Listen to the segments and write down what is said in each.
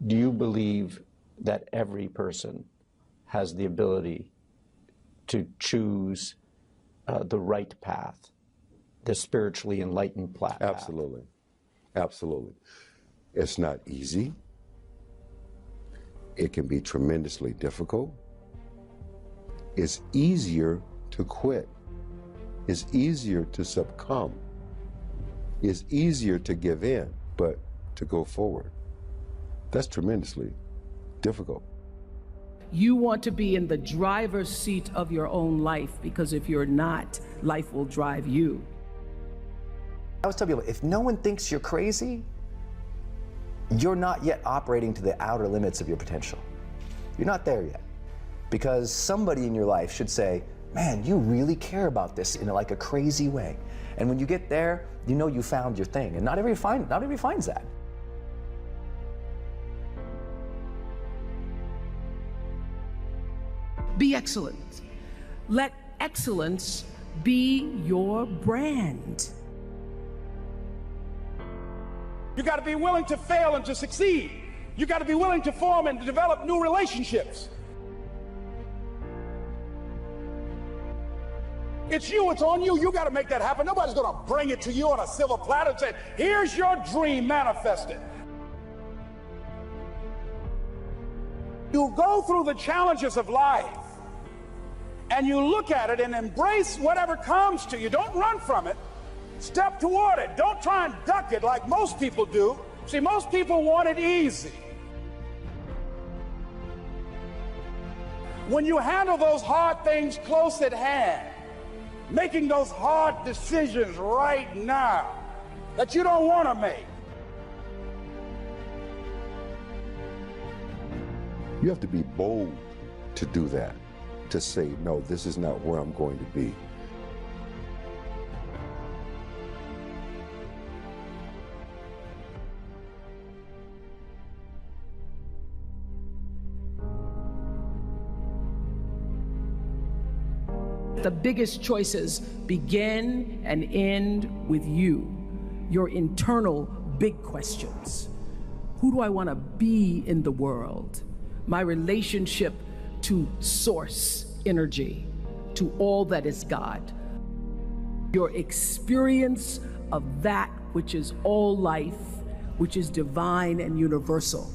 Do you believe that every person has the ability to choose the right path, the spiritually enlightened path? Absolutely. Absolutely. It's not easy. It can be tremendously difficult. It's easier to quit. It's easier to succumb. It's easier to give in, but to go forward, that's tremendously difficult. You want to be in the driver's seat of your own life, because if you're not, life will drive you. I always tell people, if no one thinks you're crazy, you're not yet operating to the outer limits of your potential. You're not there yet. Because somebody in your life should say, man, you really care about this in like a crazy way. And when you get there, you know you found your thing. And not everybody finds that. Be excellent. Let excellence be your brand. You got to be willing to fail and to succeed. You got to be willing to form and to develop new relationships. It's you, it's on you. You got to make that happen. Nobody's going to bring it to you on a silver platter and say, here's your dream, manifest it. You go through the challenges of life and you look at it and embrace whatever comes to you. Don't run from it. Step toward it. Don't try and duck it like most people do. See, most people want it easy. When you handle those hard things close at hand, making those hard decisions right now that you don't want to make. You have to be bold to do that, to say, no, this is not where I'm going to be. The biggest choices begin and end with you, your internal big questions. Who do I want to be in the world? My relationship to source energy, to all that is God. Your experience of that which is all life, which is divine and universal.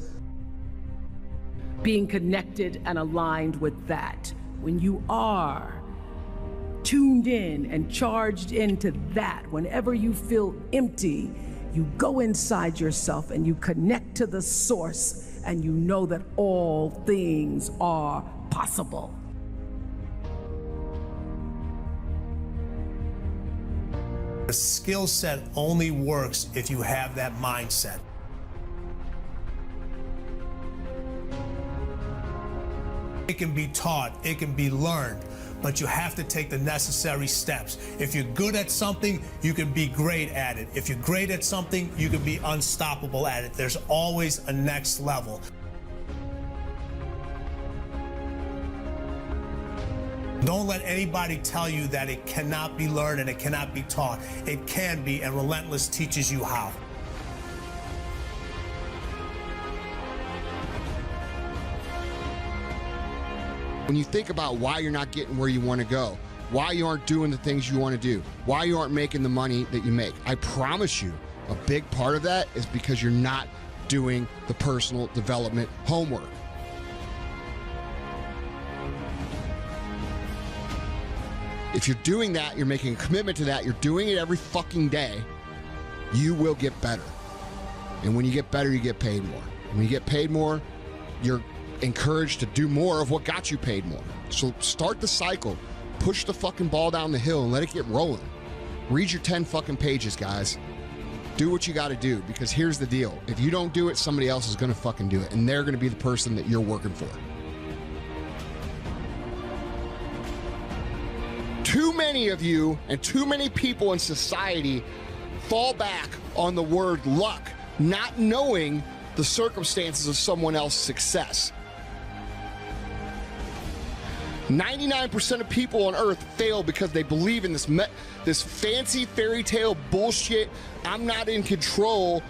Being connected and aligned with that. When you are tuned in and charged into that, whenever you feel empty, you go inside yourself and you connect to the source, and you know that all things are possible. The skill set only works if you have that mindset. It can be taught, it can be learned, but you have to take the necessary steps. If you're good at something, you can be great at it. If you're great at something, you can be unstoppable at it. There's always a next level. Don't let anybody tell you that it cannot be learned and it cannot be taught. It can be, and Relentless teaches you how. When you think about why you're not getting where you want to go, why you aren't doing the things you want to do, why you aren't making the money that you make, I promise you a big part of that is because you're not doing the personal development homework. If you're doing that, you're making a commitment to that, you're doing it every fucking day, you will get better. And when you get better, you get paid more. When you get paid more, you're encouraged to do more of what got you paid more. So start the cycle, push the fucking ball down the hill and let it get rolling. Read your 10 fucking pages, guys. Do what you got to do, because here's the deal. If you don't do it, somebody else is going to fucking do it, and they're going to be the person that you're working for. Too many of you and too many people in society fall back on the word luck, not knowing the circumstances of someone else's success. 99% of people on earth fail because they believe in this fancy fairy tale bullshit, I'm not in control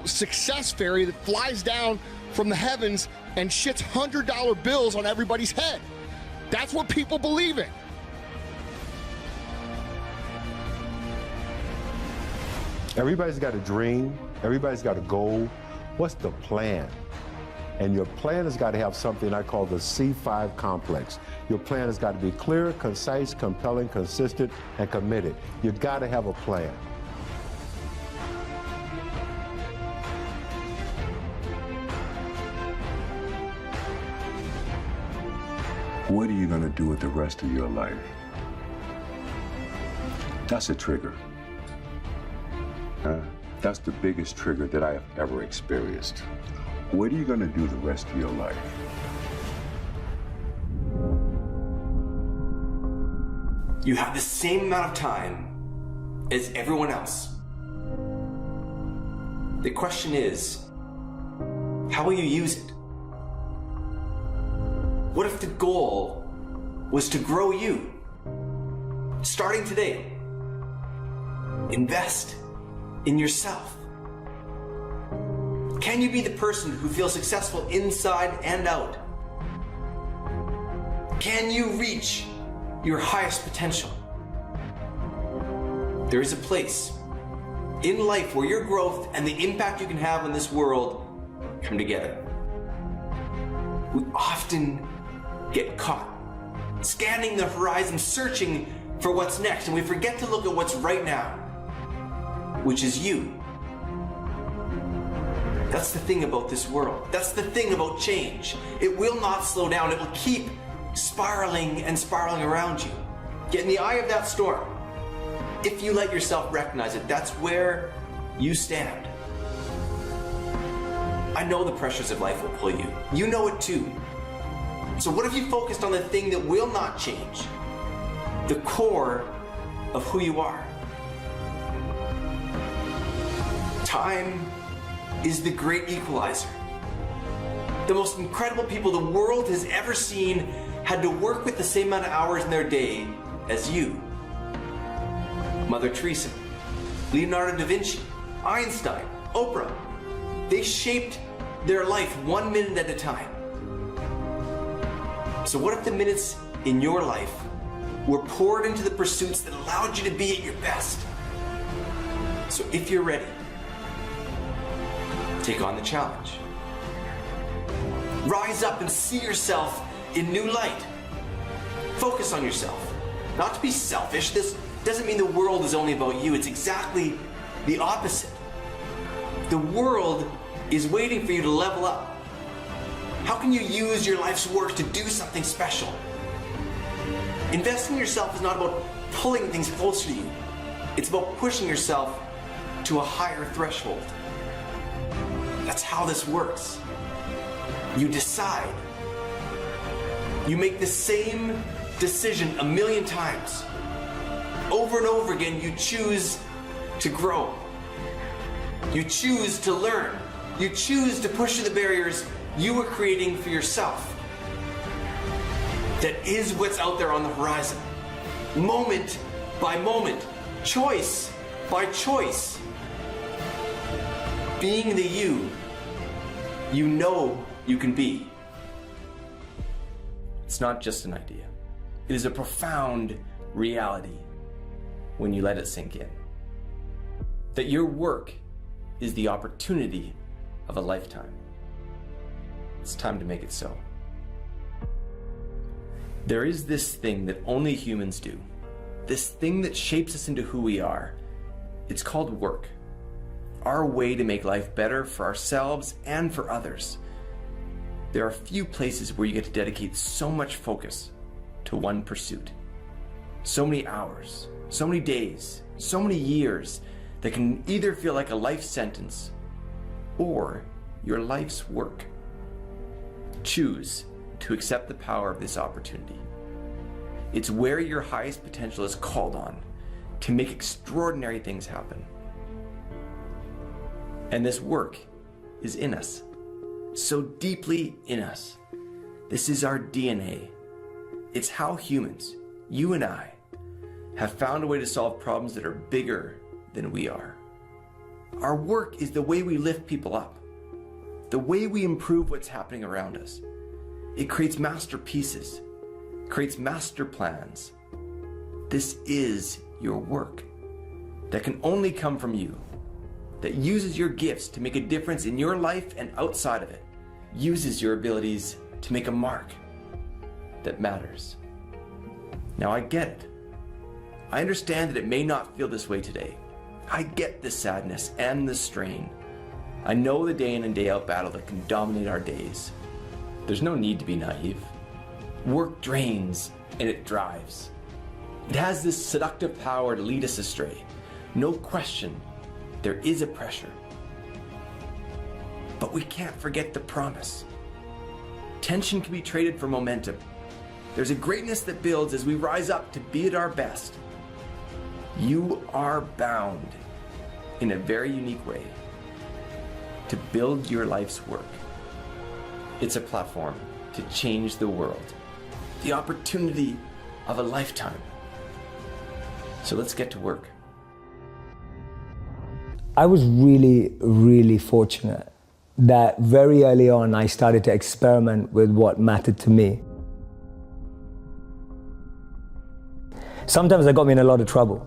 success fairy that flies down from the heavens and shits $100 bills on everybody's head. That's what people believe in. Everybody's got a dream. Everybody's got a goal. What's the plan? And your plan has got to have something I call the C5 complex. Your plan has got to be clear, concise, compelling, consistent, and committed. You've got to have a plan. What are you going to do with the rest of your life? That's a trigger. That's the biggest trigger that I have ever experienced. What are you going to do the rest of your life? You have the same amount of time as everyone else. The question is, how will you use it? What if the goal was to grow you? Starting today, invest in yourself. Can you be the person who feels successful inside and out? Can you reach your highest potential? There is a place in life where your growth and the impact you can have on this world come together. We often get caught scanning the horizon, searching for what's next, and we forget to look at what's right now, which is you. That's the thing about this world. That's the thing about change. It will not slow down. It will keep spiraling and spiraling around you. Get in the eye of that storm. If you let yourself recognize it, that's where you stand. I know the pressures of life will pull you. You know it too. So what if you focused on the thing that will not change? The core of who you are. Time is the great equalizer. The most incredible people the world has ever seen had to work with the same amount of hours in their day as you. Mother Teresa, Leonardo da Vinci, Einstein, Oprah. They shaped their life 1 minute at a time. So what if the minutes in your life were poured into the pursuits that allowed you to be at your best? So if you're ready, take on the challenge. Rise up and see yourself in new light. Focus on yourself. Not to be selfish. This doesn't mean the world is only about you. It's exactly the opposite. The world is waiting for you to level up. How can you use your life's work to do something special? Investing in yourself is not about pulling things closer to you. It's about pushing yourself to a higher threshold. That's how this works. You decide. You make the same decision 1,000,000 times. Over and over again, you choose to grow. You choose to learn. You choose to push through the barriers you were creating for yourself. That is what's out there on the horizon. Moment by moment, choice by choice. Being the you know you can be. It's not just an idea. It is a profound reality when you let it sink in. That your work is the opportunity of a lifetime. It's time to make it so. There is this thing that only humans do. This thing that shapes us into who we are. It's called work. Our way to make life better for ourselves and for others. There are few places where you get to dedicate so much focus to one pursuit. So many hours, so many days, so many years that can either feel like a life sentence or your life's work. Choose to accept the power of this opportunity. It's where your highest potential is called on to make extraordinary things happen. And this work is in us, so deeply in us. This is our DNA. It's how humans, you and I, have found a way to solve problems that are bigger than we are. Our work is the way we lift people up, the way we improve what's happening around us. It creates masterpieces, creates master plans. This is your work that can only come from you, that uses your gifts to make a difference in your life and outside of it, uses your abilities to make a mark that matters. Now I get it. I understand that it may not feel this way today. I get the sadness and the strain. I know the day in and day out battle that can dominate our days. There's no need to be naive. Work drains and it drives. It has this seductive power to lead us astray. No question, there is a pressure. But we can't forget the promise. Tension can be traded for momentum. There's a greatness that builds as we rise up to be at our best. You are bound in a very unique way to build your life's work. It's a platform to change the world, the opportunity of a lifetime. So let's get to work. I was really, really fortunate that very early on I started to experiment with what mattered to me. Sometimes that got me in a lot of trouble.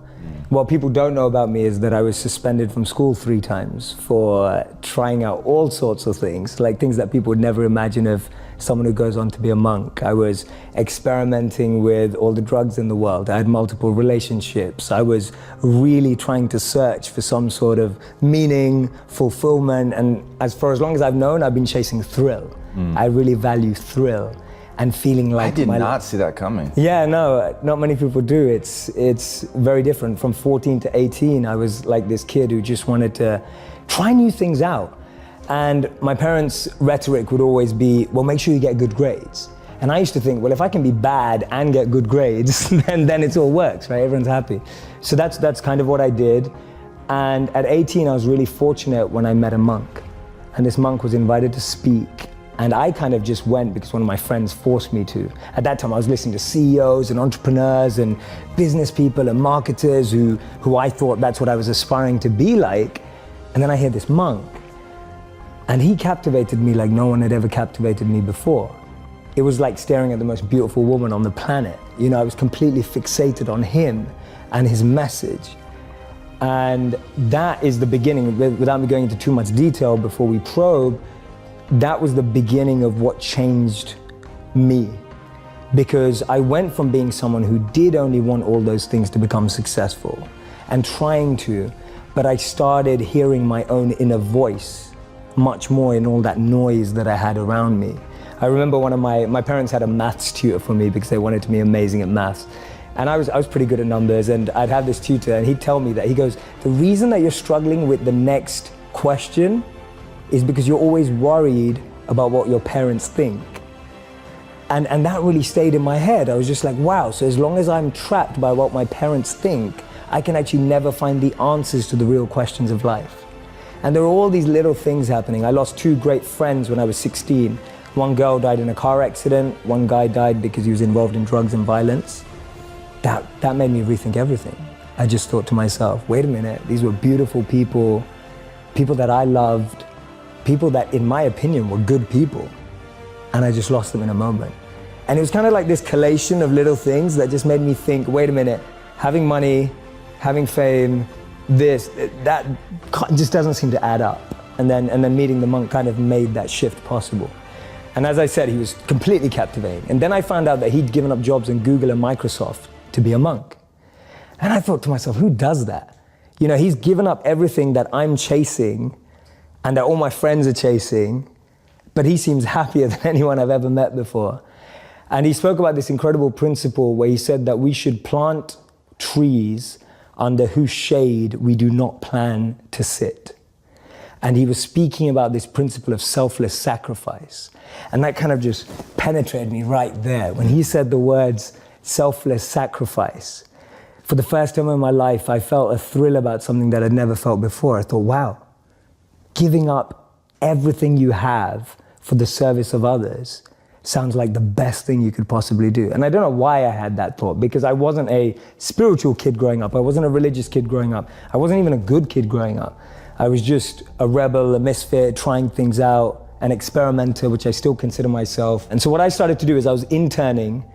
What people don't know about me is that I was suspended from school 3 times for trying out all sorts of things, like things that people would never imagine of someone who goes on to be a monk. I was experimenting with all the drugs in the world. I had multiple relationships. I was really trying to search for some sort of meaning, fulfillment, and as long as I've known, I've been chasing thrill. I really value thrill. And feeling like I did not see that coming. Yeah, no, not many people do. It's very different. From 14 to 18, I was like this kid who just wanted to try new things out. And my parents' rhetoric would always be, well, make sure you get good grades. And I used to think, well, if I can be bad and get good grades, then it all works, right? Everyone's happy. So that's kind of what I did. And at 18, I was really fortunate when I met a monk. And this monk was invited to speak. And I kind of just went because one of my friends forced me to. At that time, I was listening to CEOs and entrepreneurs and business people and marketers who I thought that's what I was aspiring to be like. And then I hear this monk. And he captivated me like no one had ever captivated me before. It was like staring at the most beautiful woman on the planet. You know, I was completely fixated on him and his message. And that is the beginning, without me going into too much detail before we probe, that was the beginning of what changed me. Because I went from being someone who did only want all those things to become successful and trying to, but I started hearing my own inner voice much more in all that noise that I had around me. I remember one of my parents had a maths tutor for me because they wanted to be amazing at maths. And I was pretty good at numbers, and I'd have this tutor and he'd tell me that, he goes, the reason that you're struggling with the next question is because you're always worried about what your parents think. And that really stayed in my head. I was just like, wow, so as long as I'm trapped by what my parents think, I can actually never find the answers to the real questions of life. And there were all these little things happening. I lost 2 great friends when I was 16. One girl died in a car accident, one guy died because he was involved in drugs and violence. That made me rethink everything. I just thought to myself, wait a minute, these were beautiful people, people that I loved, people that, in my opinion, were good people. And I just lost them in a moment. And it was kind of like this collation of little things that just made me think, wait a minute, having money, having fame, that just doesn't seem to add up. And then meeting the monk kind of made that shift possible. And as I said, he was completely captivating. And then I found out that he'd given up jobs in Google and Microsoft to be a monk. And I thought to myself, who does that? You know, he's given up everything that I'm chasing and that all my friends are chasing, but he seems happier than anyone I've ever met before. And he spoke about this incredible principle where he said that we should plant trees under whose shade we do not plan to sit. And he was speaking about this principle of selfless sacrifice. And that kind of just penetrated me right there. When he said the words selfless sacrifice, for the first time in my life, I felt a thrill about something that I'd never felt before. I thought, wow, giving up everything you have for the service of others sounds like the best thing you could possibly do. And I don't know why I had that thought, because I wasn't a spiritual kid growing up. I wasn't a religious kid growing up. I wasn't even a good kid growing up. I was just a rebel, a misfit, trying things out, an experimenter, which I still consider myself. And so what I started to do is I was interning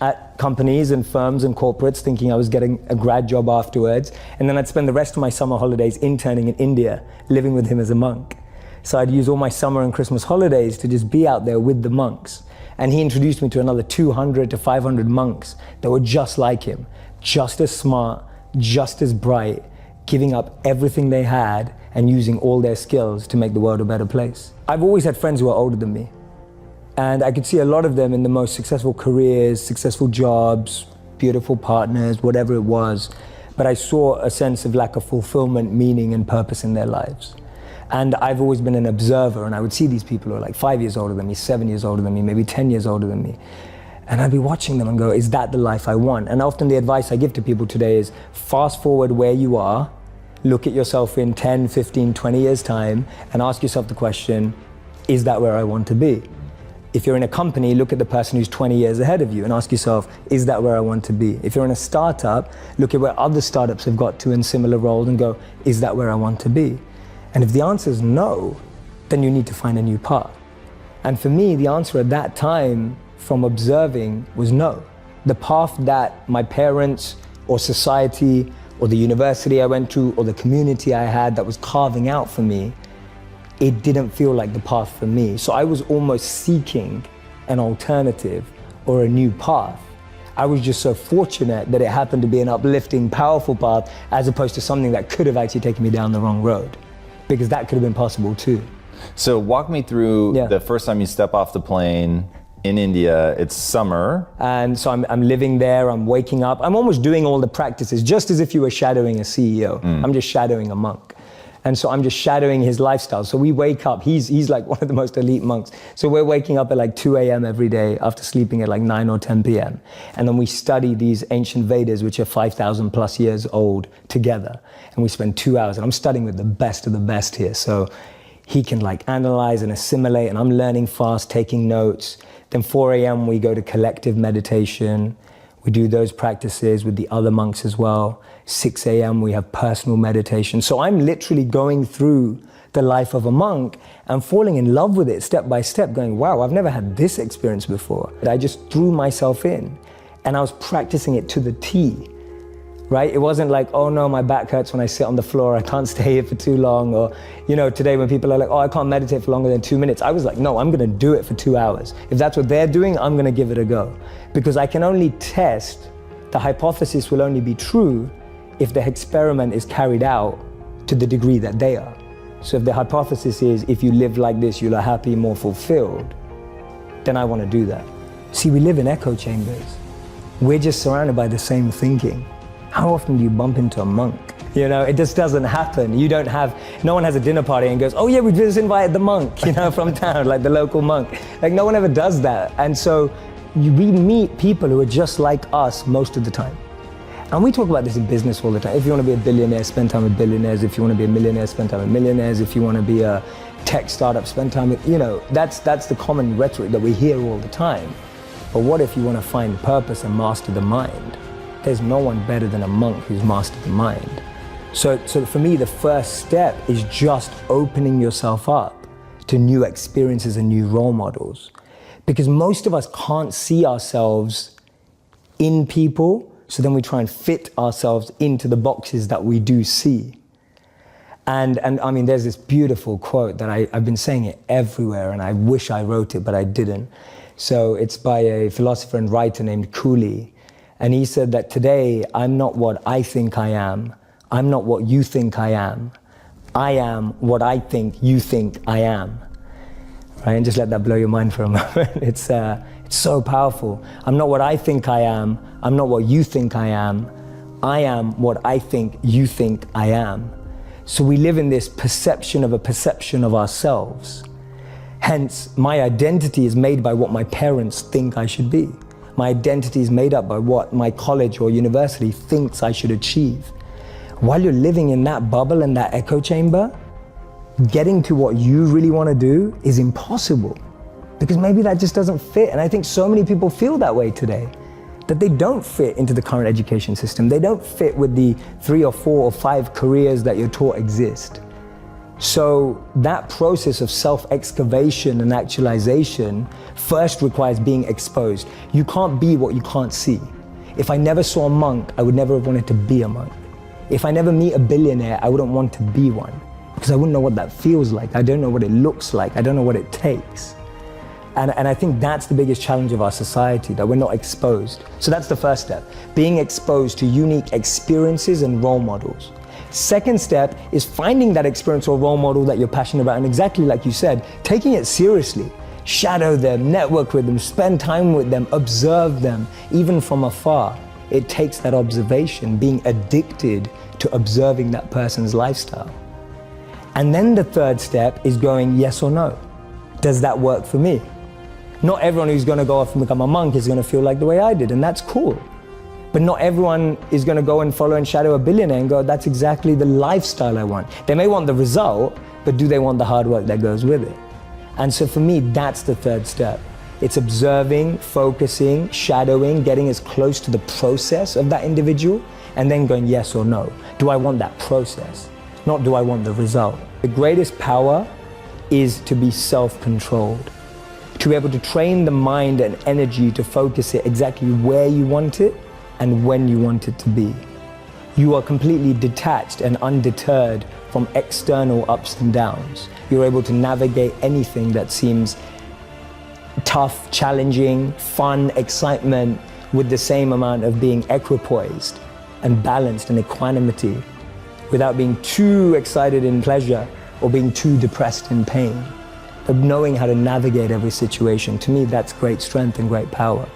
at companies and firms and corporates, thinking I was getting a grad job afterwards. And then I'd spend the rest of my summer holidays interning in India, living with him as a monk. So I'd use all my summer and Christmas holidays to just be out there with the monks. And he introduced me to another 200 to 500 monks that were just like him, just as smart, just as bright, giving up everything they had and using all their skills to make the world a better place. I've always had friends who are older than me. And I could see a lot of them in the most successful careers, successful jobs, beautiful partners, whatever it was. But I saw a sense of lack of fulfillment, meaning, and purpose in their lives. And I've always been an observer, and I would see these people who are like 5 years older than me, 7 years older than me, maybe 10 years older than me. And I'd be watching them and go, is that the life I want? And often the advice I give to people today is fast forward where you are, look at yourself in 10, 15, 20 years time, and ask yourself the question, is that where I want to be? If you're in a company, look at the person who's 20 years ahead of you and ask yourself, is that where I want to be? If you're in a startup, look at where other startups have got to in similar roles and go, is that where I want to be? And if the answer is no, then you need to find a new path. And for me, the answer at that time from observing was no. The path that my parents or society or the university I went to or the community I had that was carving out for me, it didn't feel like the path for me. So I was almost seeking an alternative or a new path. I was just so fortunate that it happened to be an uplifting, powerful path as opposed to something that could have actually taken me down the wrong road, because that could have been possible too. So walk me through the first time you step off the plane in India. It's summer. And so I'm living there, I'm waking up. I'm almost doing all the practices, just as if you were shadowing a CEO. I'm just shadowing a monk. And so I'm just shadowing his lifestyle. So we wake up, he's like one of the most elite monks. So we're waking up at like 2 a.m. every day after sleeping at like 9 or 10 p.m. And then we study these ancient Vedas, which are 5,000 plus years old, together. And we spend 2 hours, and I'm studying with the best of the best here. So he can like analyze and assimilate, and I'm learning fast, taking notes. Then 4 a.m. we go to collective meditation. We do those practices with the other monks as well. 6 a.m. we have personal meditation. So I'm literally going through the life of a monk and falling in love with it step by step, going, wow, I've never had this experience before. I just threw myself in and I was practicing it to the T, right? It wasn't like, oh no, my back hurts when I sit on the floor, I can't stay here for too long. Or, you know, today when people are like, oh, I can't meditate for longer than 2 minutes. I was like, no, I'm gonna do it for 2 hours. If that's what they're doing, I'm gonna give it a go. Because I can only test, the hypothesis will only be true if the experiment is carried out to the degree that they are. So if the hypothesis is, if you live like this, you'll be happy, more fulfilled, then I want to do that. See, we live in echo chambers. We're just surrounded by the same thinking. How often do you bump into a monk? You know, it just doesn't happen. No one has a dinner party and goes, oh yeah, we just invited the monk, you know, from town, like the local monk. Like no one ever does that. And so we meet people who are just like us most of the time. And we talk about this in business all the time. If you want to be a billionaire, spend time with billionaires. If you want to be a millionaire, spend time with millionaires. If you want to be a tech startup, spend time with, you know, that's the common rhetoric that we hear all the time. But what if you want to find purpose and master the mind? There's no one better than a monk who's mastered the mind. So for me, the first step is just opening yourself up to new experiences and new role models. Because most of us can't see ourselves in people, so then we try and fit ourselves into the boxes that we do see. And I mean, there's this beautiful quote that I've been saying it everywhere, and I wish I wrote it, but I didn't. So it's by a philosopher and writer named Cooley. And he said that today, I'm not what I think I am. I'm not what you think I am. I am what I think you think I am. Right? And just let that blow your mind for a moment. It's so powerful. I'm not what I think I am. I'm not what you think I am. I am what I think you think I am. So we live in this perception of a perception of ourselves. Hence, my identity is made by what my parents think I should be. My identity is made up by what my college or university thinks I should achieve. While you're living in that bubble and that echo chamber, getting to what you really want to do is impossible, because maybe that just doesn't fit. And I think so many people feel that way today, that they don't fit into the current education system. They don't fit with the 3 or 4 or 5 careers that you're taught exist. So that process of self-excavation and actualization first requires being exposed. You can't be what you can't see. If I never saw a monk, I would never have wanted to be a monk. If I never meet a billionaire, I wouldn't want to be one, because I wouldn't know what that feels like. I don't know what it looks like. I don't know what it takes. And I think that's the biggest challenge of our society, that we're not exposed. So that's the first step, being exposed to unique experiences and role models. Second step is finding that experience or role model that you're passionate about, and exactly like you said, taking it seriously. Shadow them, network with them, spend time with them, observe them, even from afar. It takes that observation, being addicted to observing that person's lifestyle. And then the third step is going yes or no. Does that work for me? Not everyone who's going to go off and become a monk is going to feel like the way I did, and that's cool. But not everyone is going to go and follow and shadow a billionaire and go, that's exactly the lifestyle I want. They may want the result, but do they want the hard work that goes with it? And so for me, that's the third step. It's observing, focusing, shadowing, getting as close to the process of that individual, and then going yes or no. Do I want that process? Not do I want the result? The greatest power is to be self-controlled, to be able to train the mind and energy to focus it exactly where you want it and when you want it to be. You are completely detached and undeterred from external ups and downs. You're able to navigate anything that seems tough, challenging, fun, excitement, with the same amount of being equipoised and balanced in equanimity, without being too excited in pleasure or being too depressed in pain. But knowing how to navigate every situation, to me, that's great strength and great power.